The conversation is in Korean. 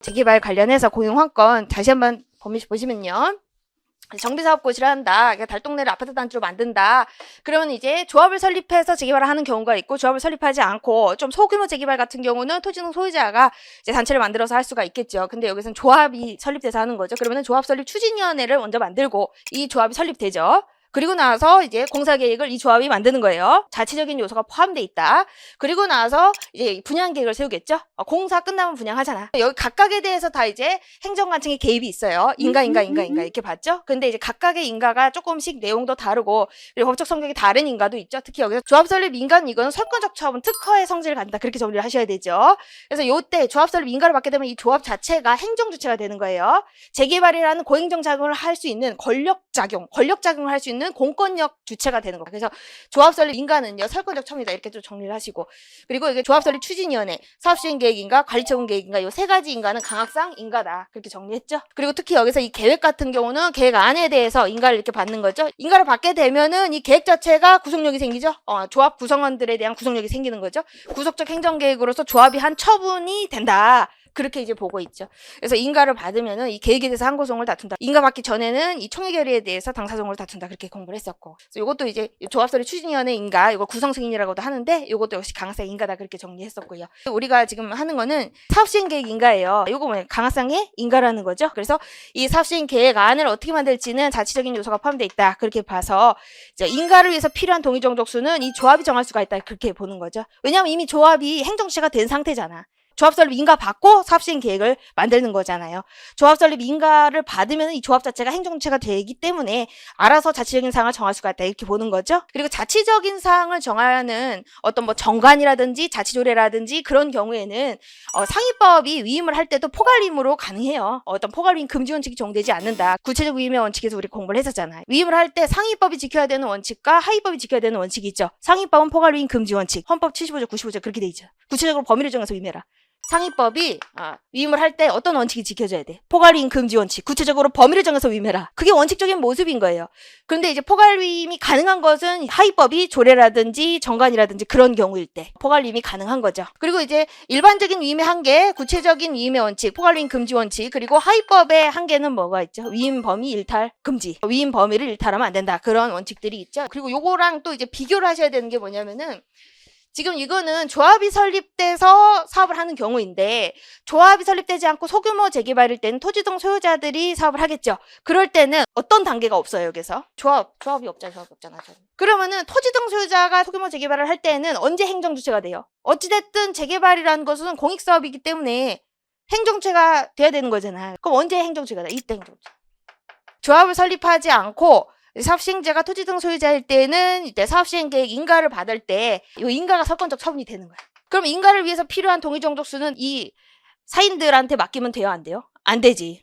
재개발 관련해서 공용환권 다시 한번 보시면요. 정비사업고시를 한다. 그러니까 달동네를 아파트 단지로 만든다. 그러면 이제 조합을 설립해서 재개발을 하는 경우가 있고, 조합을 설립하지 않고 좀 소규모 재개발 같은 경우는 토지등 소유자가 이제 단체를 만들어서 할 수가 있겠죠. 근데 여기서는 조합이 설립돼서 하는 거죠. 그러면은 조합 설립 추진위원회를 먼저 만들고 이 조합이 설립되죠. 그리고 나서 이제 공사계획을 이 조합이 만드는 거예요. 자체적인 요소가 포함되어 있다. 그리고 나서 이제 분양계획을 세우겠죠. 공사 끝나면 분양하잖아. 여기 각각에 대해서 다 이제 행정관청의 개입이 있어요. 인가 이렇게 봤죠. 근데 이제 각각의 인가가 조금씩 내용도 다르고, 그리고 법적 성격이 다른 인가도 있죠. 특히 여기서 조합 설립 인가는 이거는 설권적 처분 특허의 성질을 갖는다. 그렇게 정리를 하셔야 되죠. 그래서 요때 조합 설립 인가를 받게 되면 이 조합 자체가 행정주체가 되는 거예요. 재개발이라는 고행정작용을 할 수 있는 권력작용을 할 수 있는 공권력 주체가 되는 거예요. 그래서 조합 설립 인가는요, 설권적 처분이다. 이렇게 좀 정리를 하시고, 그리고 이게 조합 설립 추진위원회, 사업시행계획인가, 관리처분계획인가, 요 세 가지 인가는 강학상 인가다. 그렇게 정리했죠. 그리고 특히 여기서 이 계획 같은 경우는 계획 안에 대해서 인가를 이렇게 받는 거죠. 인가를 받게 되면은 이 계획 자체가 구속력이 생기죠. 조합 구성원들에 대한 구속력이 생기는 거죠. 구속적 행정계획으로서 조합이 한 처분이 된다. 그렇게 이제 보고 있죠. 그래서 인가를 받으면은 이 계획에 대해서 항고소송을 다툰다. 인가 받기 전에는 이 총회결의에 대해서 당사소송을 다툰다. 그렇게 공부를 했었고. 그래서 이것도 이제 조합설립 추진위원회 인가, 이거 구성 승인이라고도 하는데, 이것도 역시 강학상 인가다. 그렇게 정리했었고요. 우리가 지금 하는 거는 사업시행계획 인가예요. 이거 뭐냐, 강학상의 인가라는 거죠. 그래서 이 사업시행계획 안을 어떻게 만들지는 자치적인 요소가 포함되어 있다. 그렇게 봐서 이제 인가를 위해서 필요한 동의정족수는 이 조합이 정할 수가 있다. 그렇게 보는 거죠. 왜냐하면 이미 조합이 행정주체가 된 상태잖아. 조합 설립 인가 받고 사업시행 계획을 만드는 거잖아요. 조합 설립 인가를 받으면 이 조합 자체가 행정주체가 되기 때문에 알아서 자치적인 사항을 정할 수가 있다. 이렇게 보는 거죠. 그리고 자치적인 사항을 정하는 어떤 뭐 정관이라든지 자치조례라든지 그런 경우에는 상위법이 위임을 할 때도 포괄임으로 가능해요. 어떤 포괄위임 금지 원칙이 적용되지 않는다. 구체적 위임의 원칙에서 우리 공부를 했었잖아요. 위임을 할 때 상위법이 지켜야 되는 원칙과 하위법이 지켜야 되는 원칙이 있죠. 상위법은 포괄위임 금지 원칙, 헌법 75조, 95조 그렇게 돼 있죠. 구체적으로 범위를 정해서 위임해라. 상위법이 위임을 할 때 어떤 원칙이 지켜져야 돼? 포괄위임 금지 원칙. 구체적으로 범위를 정해서 위임해라. 그게 원칙적인 모습인 거예요. 그런데 이제 포괄위임이 가능한 것은 하위법이 조례라든지 정관이라든지 그런 경우일 때 포괄위임이 가능한 거죠. 그리고 이제 일반적인 위임의 한계, 구체적인 위임의 원칙, 포괄위임 금지 원칙, 그리고 하위법의 한계는 뭐가 있죠? 위임 범위 일탈 금지. 위임 범위를 일탈하면 안 된다. 그런 원칙들이 있죠. 그리고 요거랑 또 이제 비교를 하셔야 되는 게 뭐냐면은, 지금 이거는 조합이 설립돼서 사업을 하는 경우인데, 조합이 설립되지 않고 소규모 재개발일 때는 토지등 소유자들이 사업을 하겠죠. 그럴 때는 어떤 단계가 없어요, 여기서. 조합이 없잖아. 그러면은 토지등 소유자가 소규모 재개발을 할 때는 언제 행정주체가 돼요? 어찌됐든 재개발이라는 것은 공익사업이기 때문에 행정주체가 돼야 되는 거잖아. 그럼 언제 행정주체가 돼? 이때 행정주체. 조합을 설립하지 않고 사업시행자가 토지등 소유자일 때는 이때 사업시행계획 인가를 받을 때 이 인가가 설권적 처분이 되는 거야. 그럼 인가를 위해서 필요한 동의정족수는 이 사인들한테 맡기면 돼요, 안 돼요? 안 되지.